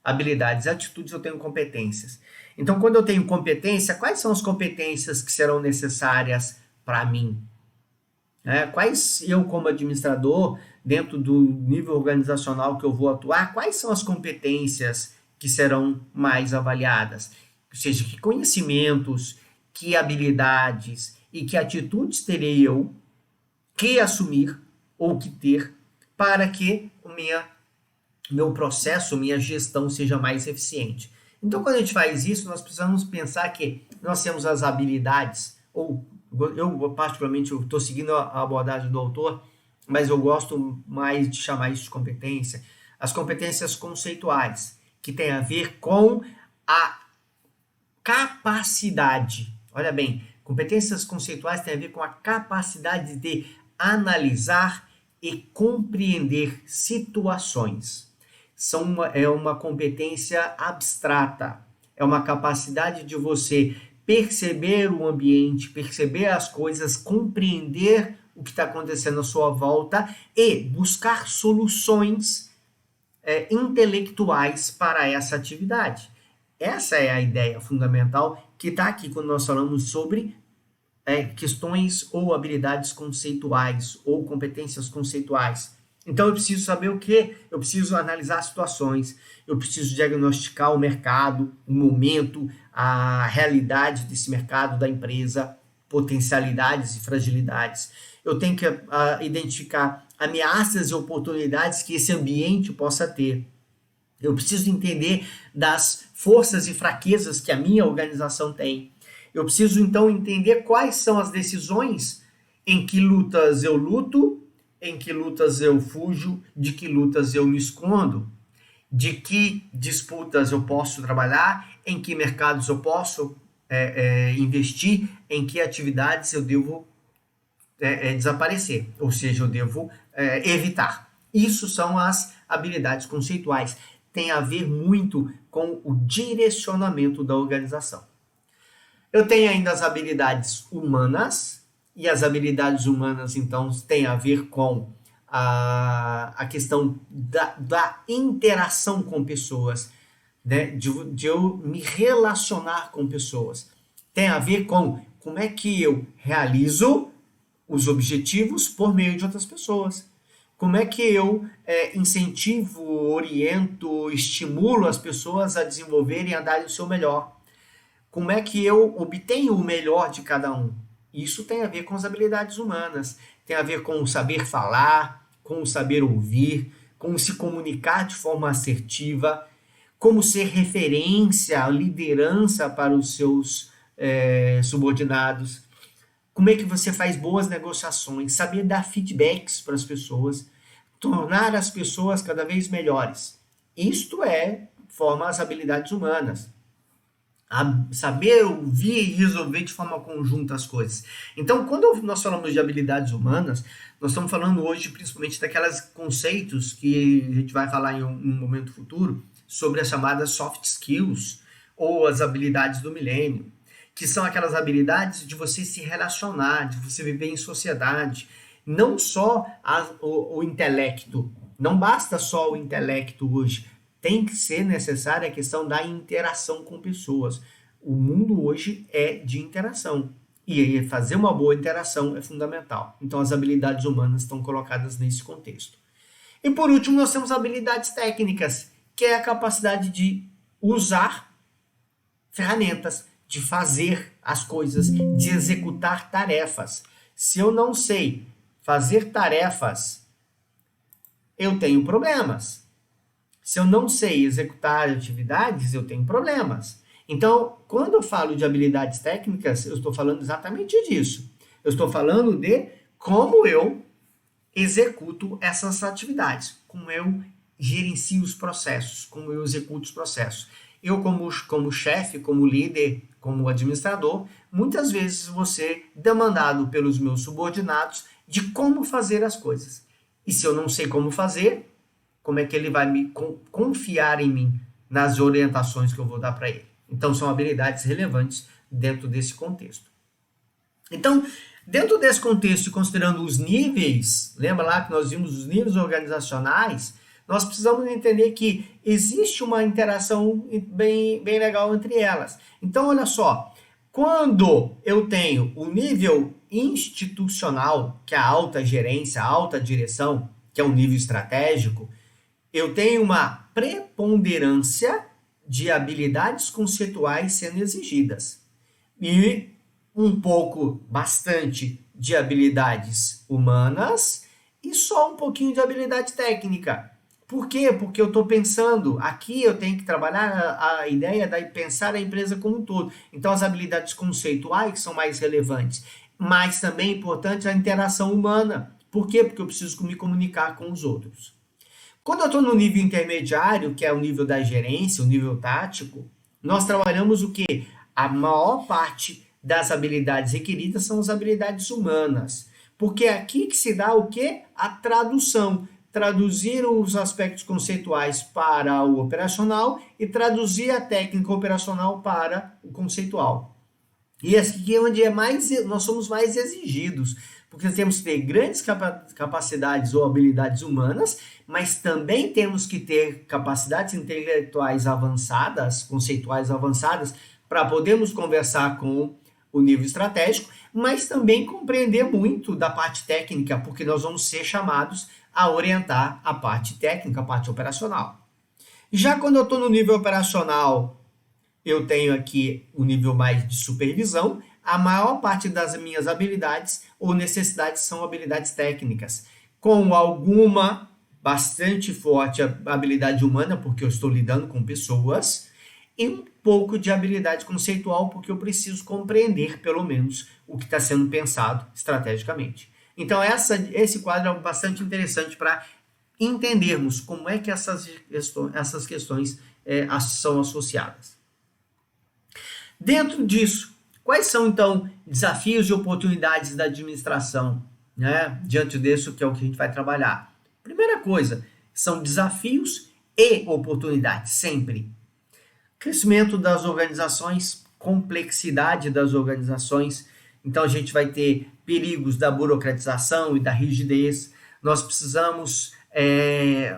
habilidades, atitudes, eu tenho competências. Então, quando eu tenho competência, quais são as competências que serão necessárias para mim? Quais eu, como administrador, dentro do nível organizacional que eu vou atuar, quais são as competências que serão mais avaliadas? Ou seja, que conhecimentos, que habilidades e que atitudes terei eu que assumir ou que ter para que meu processo, minha gestão seja mais eficiente. Então, quando a gente faz isso, nós precisamos pensar que nós temos as habilidades, ou eu particularmente estou seguindo a abordagem do autor, mas eu gosto mais de chamar isso de competência, as competências conceituais, que tem a ver com a capacidade. Olha bem, competências conceituais têm a ver com a capacidade de analisar e compreender situações. É uma competência abstrata, é uma capacidade de você perceber o ambiente, perceber as coisas, compreender o que está acontecendo à sua volta e buscar soluções intelectuais para essa atividade. Essa é a ideia fundamental que está aqui quando nós falamos sobre questões ou habilidades conceituais ou competências conceituais. Então eu preciso saber o quê? Eu preciso analisar situações, eu preciso diagnosticar o mercado, o momento, a realidade desse mercado, da empresa, potencialidades e fragilidades. Eu tenho que identificar ameaças e oportunidades que esse ambiente possa ter. Eu preciso entender das forças e fraquezas que a minha organização tem. Eu preciso, então, entender quais são as decisões em que lutas eu luto, em que lutas eu fujo, de que lutas eu me escondo, de que disputas eu posso trabalhar, em que mercados eu posso investir, em que atividades eu devo desaparecer, ou seja, eu devo evitar. Isso são as habilidades conceituais. Tem a ver muito com o direcionamento da organização. Eu tenho ainda as habilidades humanas, e as habilidades humanas, então, têm a ver com a questão da interação com pessoas, né? de eu me relacionar com pessoas. Tem a ver com como é que eu realizo os objetivos por meio de outras pessoas. Como é que eu incentivo, oriento, estimulo as pessoas a desenvolverem, a darem o seu melhor. Como é que eu obtenho o melhor de cada um? Isso tem a ver com as habilidades humanas, tem a ver com o saber falar, com o saber ouvir, com se comunicar de forma assertiva, como ser referência, liderança para os seus subordinados. Como é que você faz boas negociações, saber dar feedbacks para as pessoas, tornar as pessoas cada vez melhores. Isto forma as habilidades humanas. Saber ouvir e resolver de forma conjunta as coisas. Então, quando nós falamos de habilidades humanas, nós estamos falando hoje principalmente daqueles conceitos que a gente vai falar em um momento futuro, sobre as chamadas soft skills, ou as habilidades do milênio, que são aquelas habilidades de você se relacionar, de você viver em sociedade, não só o intelecto, não basta só o intelecto hoje, tem que ser necessária a questão da interação com pessoas. O mundo hoje é de interação, e fazer uma boa interação é fundamental. Então as habilidades humanas estão colocadas nesse contexto. E por último, nós temos habilidades técnicas, que é a capacidade de usar ferramentas, de fazer as coisas, de executar tarefas. Se eu não sei fazer tarefas, eu tenho problemas. Se eu não sei executar atividades, eu tenho problemas. Então, quando eu falo de habilidades técnicas, eu estou falando exatamente disso. Eu estou falando de como eu executo essas atividades, como eu gerencio os processos, como eu executo os processos. Eu, como chefe, como líder, como administrador, muitas vezes vou ser demandado pelos meus subordinados de como fazer as coisas. E se eu não sei como fazer, como é que ele vai me confiar em mim nas orientações que eu vou dar para ele? Então, são habilidades relevantes dentro desse contexto. Então, dentro desse contexto, considerando os níveis, lembra lá que nós vimos os níveis organizacionais, nós precisamos entender que existe uma interação bem legal entre elas. Então, olha só, quando eu tenho o nível institucional, que é a alta gerência, a alta direção, que é o nível estratégico, eu tenho uma preponderância de habilidades conceituais sendo exigidas e um pouco, bastante, de habilidades humanas e só um pouquinho de habilidade técnica. Por quê? Porque eu estou pensando, aqui eu tenho que trabalhar a ideia de pensar a empresa como um todo. Então, as habilidades conceituais são mais relevantes, mas também é importante a interação humana. Por quê? Porque eu preciso me comunicar com os outros. Quando eu estou no nível intermediário, que é o nível da gerência, o nível tático, nós trabalhamos o quê? A maior parte das habilidades requeridas são as habilidades humanas. Porque é aqui que se dá o quê? A tradução. Traduzir os aspectos conceituais para o operacional e traduzir a técnica operacional para o conceitual. E aqui é onde nós somos mais exigidos, porque temos que ter grandes capacidades ou habilidades humanas, mas também temos que ter capacidades intelectuais avançadas, conceituais avançadas, para podermos conversar com o nível estratégico, mas também compreender muito da parte técnica, porque nós vamos ser chamados a orientar a parte técnica, a parte operacional. Já quando eu estou no nível operacional, eu tenho aqui o nível mais de supervisão. A maior parte das minhas habilidades ou necessidades são habilidades técnicas, com alguma bastante forte habilidade humana, porque eu estou lidando com pessoas, e um pouco de habilidade conceitual, porque eu preciso compreender, pelo menos, o que está sendo pensado estrategicamente. Então, esse quadro é bastante interessante para entendermos como é que essas questões são associadas. Dentro disso, quais são, então, desafios e oportunidades da administração, né? Diante disso, que é o que a gente vai trabalhar. Primeira coisa, são desafios e oportunidades, sempre. Crescimento das organizações, complexidade das organizações. Então, a gente vai ter perigos da burocratização e da rigidez. Nós precisamos,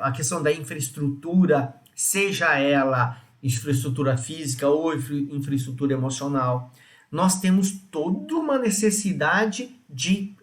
a questão da infraestrutura, seja ela infraestrutura física ou infraestrutura emocional. Nós temos toda uma necessidade de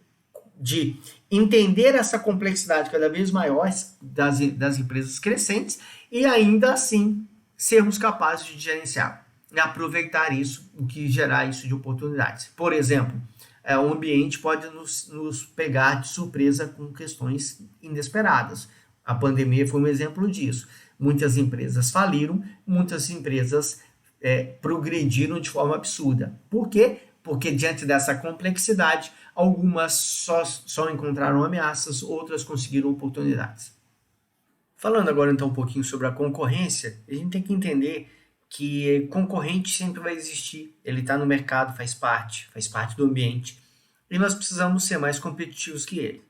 entender essa complexidade cada vez maior das empresas crescentes e ainda assim sermos capazes de gerenciar e aproveitar isso, o que gerar isso de oportunidades. Por exemplo, o ambiente pode nos pegar de surpresa com questões inesperadas. A pandemia foi um exemplo disso. Muitas empresas faliram, muitas empresas progrediram de forma absurda. Por quê? Porque diante dessa complexidade, algumas só encontraram ameaças, outras conseguiram oportunidades. Falando agora então um pouquinho sobre a concorrência, a gente tem que entender que concorrente sempre vai existir. Ele está no mercado, faz parte do ambiente. E nós precisamos ser mais competitivos que ele.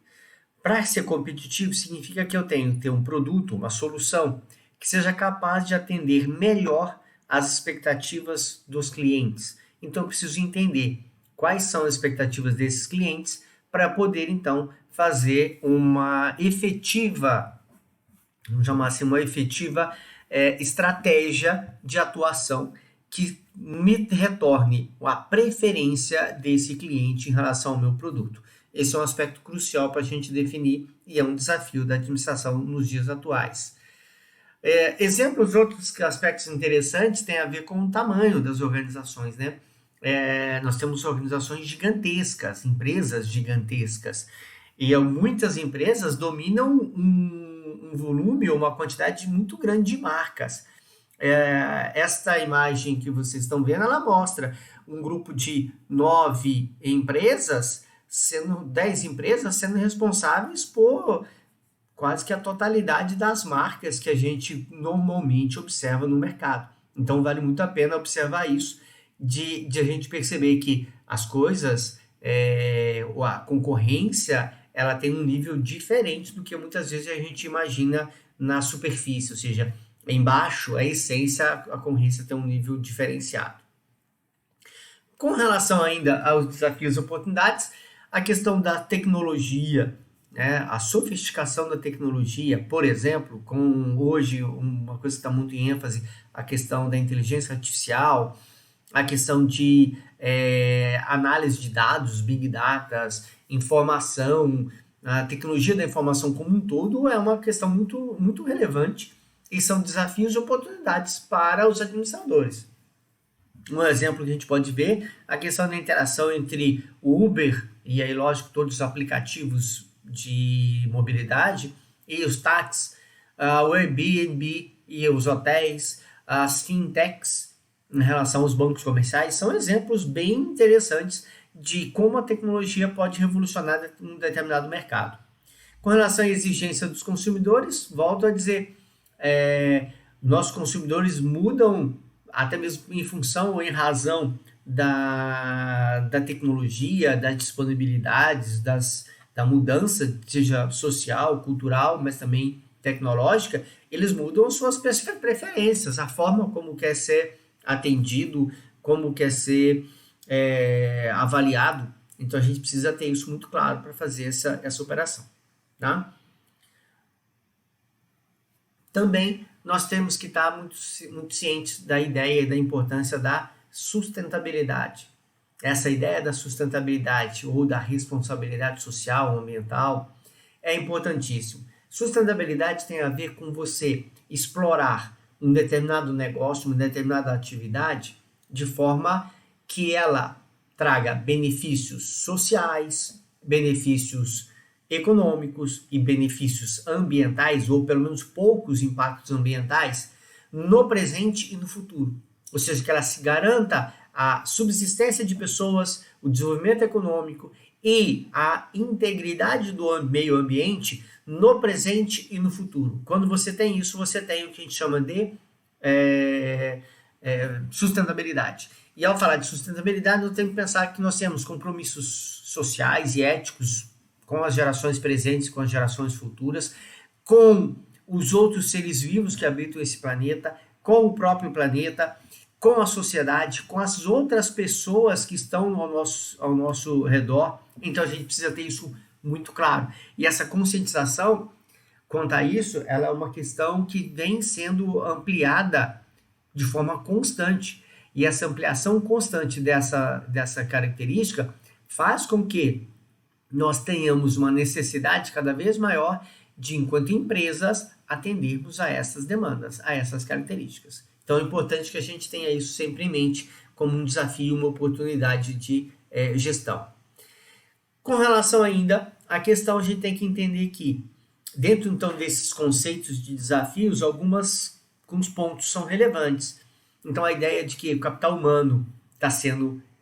Para ser competitivo, significa que eu tenho que ter um produto, uma solução, que seja capaz de atender melhor as expectativas dos clientes. Então, eu preciso entender quais são as expectativas desses clientes para poder, então, fazer uma efetiva, vamos chamar assim, uma efetiva estratégia de atuação que me retorne a preferência desse cliente em relação ao meu produto. Esse é um aspecto crucial para a gente definir e é um desafio da administração nos dias atuais. Exemplos, outros aspectos interessantes têm a ver com o tamanho das organizações, né? Nós temos organizações gigantescas, empresas gigantescas, e muitas empresas dominam um volume ou uma quantidade muito grande de marcas. Esta imagem que vocês estão vendo, ela mostra um grupo de 9 empresas, 10 empresas sendo responsáveis por quase que a totalidade das marcas que a gente normalmente observa no mercado. Então, vale muito a pena observar isso, de a gente perceber que as coisas, a concorrência, ela tem um nível diferente do que muitas vezes a gente imagina na superfície, ou seja, embaixo, a essência, a concorrência tem um nível diferenciado. Com relação ainda aos desafios e oportunidades, a questão da tecnologia, né, a sofisticação da tecnologia, por exemplo, com hoje uma coisa que está muito em ênfase, a questão da inteligência artificial, a questão de análise de dados, big data, informação, a tecnologia da informação como um todo é uma questão muito, muito relevante e são desafios e oportunidades para os administradores. Um exemplo que a gente pode ver, a questão da interação entre o Uber e aí, lógico, todos os aplicativos de mobilidade e os táxis, o Airbnb e os hotéis, as fintechs em relação aos bancos comerciais, são exemplos bem interessantes de como a tecnologia pode revolucionar um determinado mercado. Com relação à exigência dos consumidores, volto a dizer, nossos consumidores mudam até mesmo em função ou em razão da tecnologia, das disponibilidades, da mudança, seja social, cultural, mas também tecnológica, eles mudam as suas preferências, a forma como quer ser atendido, como quer ser avaliado. Então a gente precisa ter isso muito claro para fazer essa operação. Tá? Também nós temos que estar muito, muito cientes da ideia e da importância da sustentabilidade. Essa ideia da sustentabilidade ou da responsabilidade social, ambiental, é importantíssimo. Sustentabilidade tem a ver com você explorar um determinado negócio, uma determinada atividade, de forma que ela traga benefícios sociais, benefícios econômicos e benefícios ambientais, ou pelo menos poucos impactos ambientais, no presente e no futuro. Ou seja, que ela se garanta a subsistência de pessoas, o desenvolvimento econômico e a integridade do meio ambiente no presente e no futuro. Quando você tem isso, você tem o que a gente chama de sustentabilidade. E ao falar de sustentabilidade, eu tenho que pensar que nós temos compromissos sociais e éticos com as gerações presentes, com as gerações futuras, com os outros seres vivos que habitam esse planeta, com o próprio planeta, com a sociedade, com as outras pessoas que estão ao nosso redor. Então a gente precisa ter isso muito claro. E essa conscientização quanto a isso, ela é uma questão que vem sendo ampliada de forma constante. E essa ampliação constante dessa característica faz com que nós tenhamos uma necessidade cada vez maior de, enquanto empresas, atendermos a essas demandas, a essas características. Então é importante que a gente tenha isso sempre em mente como um desafio, uma oportunidade de gestão. Com relação ainda à questão, a gente tem que entender que, dentro então desses conceitos de desafios, alguns pontos são relevantes. Então a ideia de que o capital humano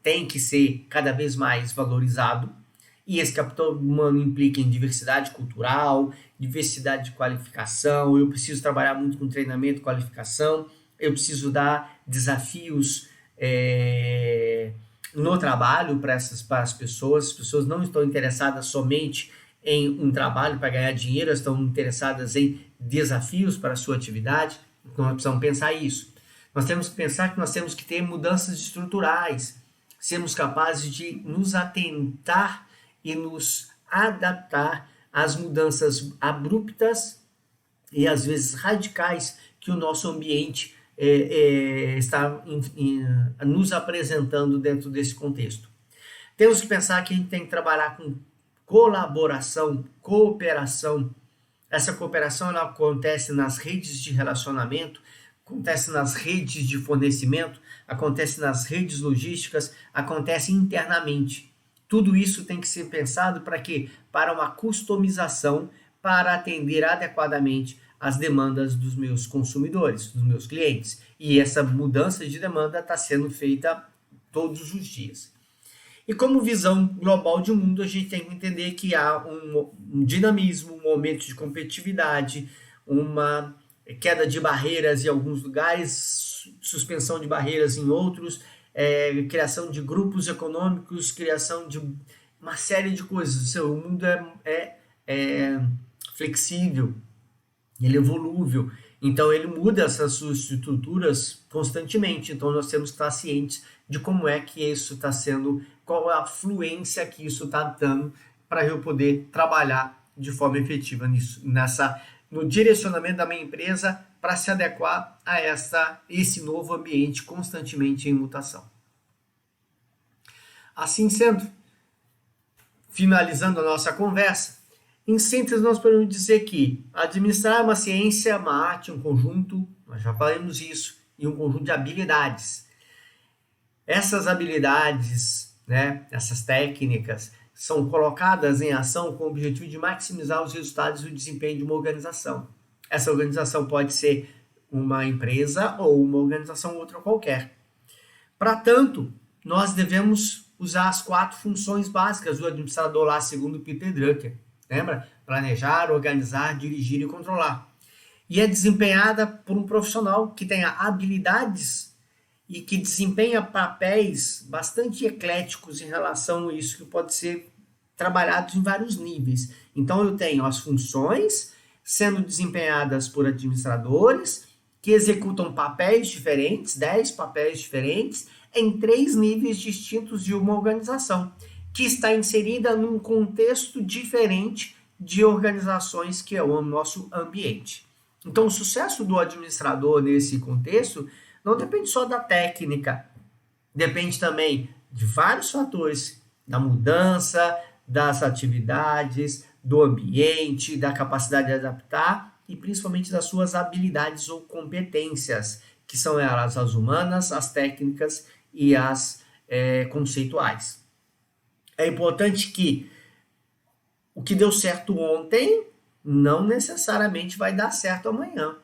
tem que ser cada vez mais valorizado, e esse capital humano implica em diversidade cultural, diversidade de qualificação, eu preciso trabalhar muito com treinamento e qualificação, eu preciso dar desafios no trabalho para as pessoas não estão interessadas somente em um trabalho para ganhar dinheiro, elas estão interessadas em desafios para a sua atividade, então nós precisamos pensar isso. Nós temos que pensar que nós temos que ter mudanças estruturais, sermos capazes de nos atentar e nos adaptar às mudanças abruptas e às vezes radicais que o nosso ambiente está nos apresentando dentro desse contexto. Temos que pensar que a gente tem que trabalhar com colaboração, cooperação. Essa cooperação ela acontece nas redes de relacionamento, acontece nas redes de fornecimento, acontece nas redes logísticas, acontece internamente. Tudo isso tem que ser pensado para quê? Para uma customização, para atender adequadamente as demandas dos meus consumidores, dos meus clientes. E essa mudança de demanda está sendo feita todos os dias. E como visão global de mundo, a gente tem que entender que há um dinamismo, um aumento de competitividade, uma queda de barreiras em alguns lugares, suspensão de barreiras em outros, criação de grupos econômicos, criação de uma série de coisas. O mundo é flexível, ele é volúvel, então ele muda essas suas estruturas constantemente, então nós temos que estar cientes de como é que isso está sendo, qual é a fluência que isso está dando para eu poder trabalhar de forma efetiva no direcionamento da minha empresa para se adequar a esse novo ambiente constantemente em mutação. Assim sendo, finalizando a nossa conversa, em síntese nós podemos dizer que administrar é uma ciência, uma arte, um conjunto, nós já falamos isso, e um conjunto de habilidades. Essas habilidades, essas técnicas, são colocadas em ação com o objetivo de maximizar os resultados e o desempenho de uma organização. Essa organização pode ser uma empresa ou uma organização outra qualquer. Para tanto, nós devemos usar as 4 funções básicas do administrador lá, segundo Peter Drucker. Lembra? Planejar, organizar, dirigir e controlar. E é desempenhada por um profissional que tenha habilidades e que desempenha papéis bastante ecléticos em relação a isso, que pode ser trabalhados em vários níveis. Então, eu tenho as funções sendo desempenhadas por administradores que executam papéis diferentes, 10 papéis diferentes, em 3 níveis distintos de uma organização, que está inserida num contexto diferente de organizações que é o nosso ambiente. Então, o sucesso do administrador nesse contexto não depende só da técnica, depende também de vários fatores, da mudança, das atividades, do ambiente, da capacidade de adaptar e principalmente das suas habilidades ou competências, que são elas as humanas, as técnicas e as conceituais. É importante que o que deu certo ontem não necessariamente vai dar certo amanhã.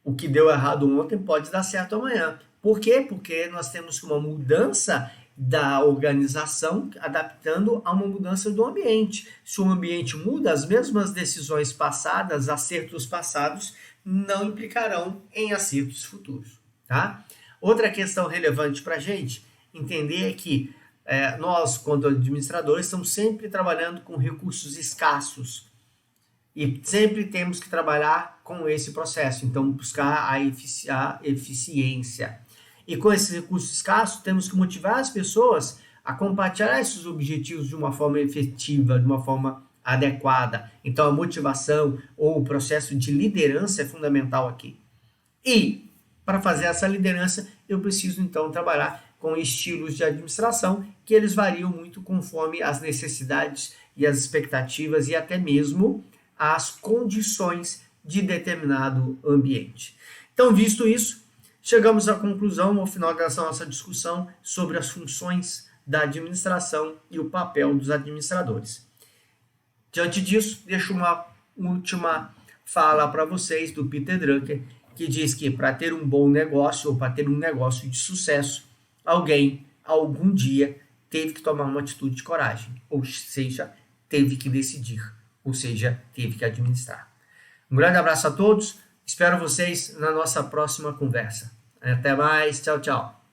O que deu errado ontem pode dar certo amanhã. Por quê? Porque nós temos uma mudança da organização adaptando a uma mudança do ambiente. Se o ambiente muda, as mesmas decisões passadas, acertos passados, não implicarão em acertos futuros. Tá? Outra questão relevante para a gente entender é que nós, quanto administradores, estamos sempre trabalhando com recursos escassos e sempre temos que trabalhar com esse processo, então buscar a eficiência. E com esses recursos escassos, temos que motivar as pessoas a compartilhar esses objetivos de uma forma efetiva, de uma forma adequada. Então, a motivação ou o processo de liderança é fundamental aqui. E, para fazer essa liderança, eu preciso, então, trabalhar com estilos de administração que eles variam muito conforme as necessidades e as expectativas e até mesmo as condições de determinado ambiente. Então, visto isso, chegamos à conclusão, ao final dessa nossa discussão, sobre as funções da administração e o papel dos administradores. Diante disso, deixo uma última fala para vocês do Peter Drucker, que diz que para ter um bom negócio ou para ter um negócio de sucesso, alguém, algum dia, teve que tomar uma atitude de coragem, ou seja, teve que decidir, ou seja, teve que administrar. Um grande abraço a todos, espero vocês na nossa próxima conversa. Até mais, tchau, tchau.